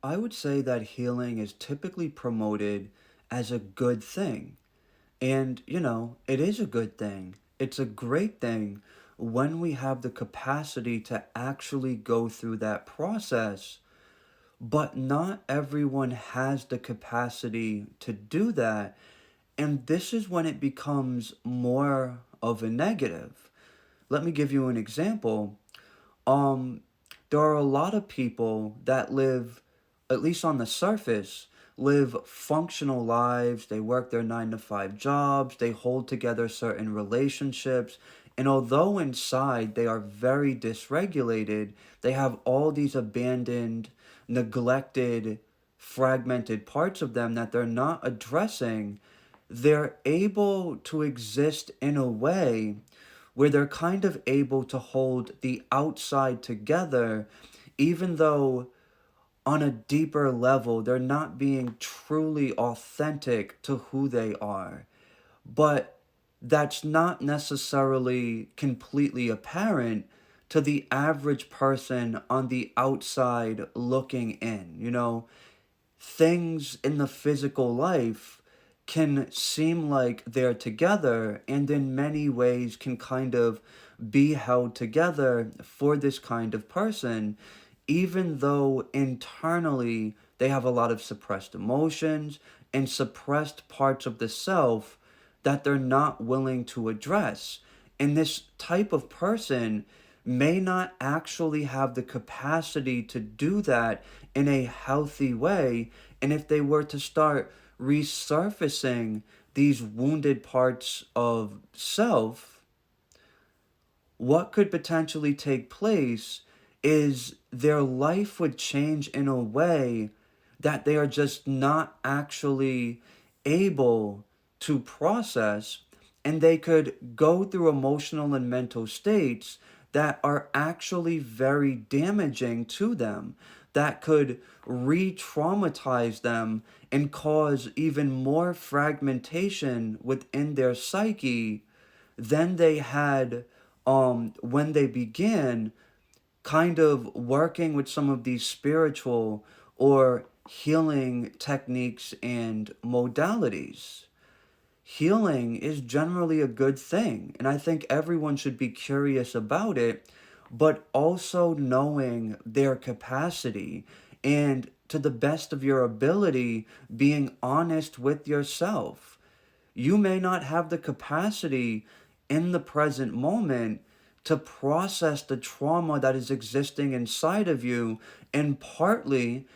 I would say that healing is typically promoted as a good thing. And, it is a good thing. It's a great thing when we have the capacity to actually go through that process. But not everyone has the capacity to do that. And this is when it becomes more of a negative. Let me give you an example. Um, there are a lot of people that live, at least on the surface, live functional lives. They work their 9 to 5 jobs, they hold together certain relationships. And although inside they are very dysregulated, they have all these abandoned, neglected, fragmented parts of them that they're not addressing. They're able to exist in a way where they're kind of able to hold the outside together, even though on a deeper level, they're not being truly authentic to who they are. But that's not necessarily completely apparent to the average person on the outside looking in. Things in the physical life can seem like they're together and in many ways can kind of be held together for this kind of person, even though internally they have a lot of suppressed emotions and suppressed parts of the self that they're not willing to address. And this type of person may not actually have the capacity to do that in a healthy way. And if they were to start resurfacing these wounded parts of self, what could potentially take place is their life would change in a way that they are just not actually able to process, and they could go through emotional and mental states that are actually very damaging to them, that could re traumatize them and cause even more fragmentation within their psyche than they had when they began kind of working with some of these spiritual or healing techniques and modalities. Healing is generally a good thing, and I think everyone should be curious about it, but also knowing their capacity and to the best of your ability being honest with yourself. You may not have the capacity in the present moment to process the trauma that is existing inside of you. And partly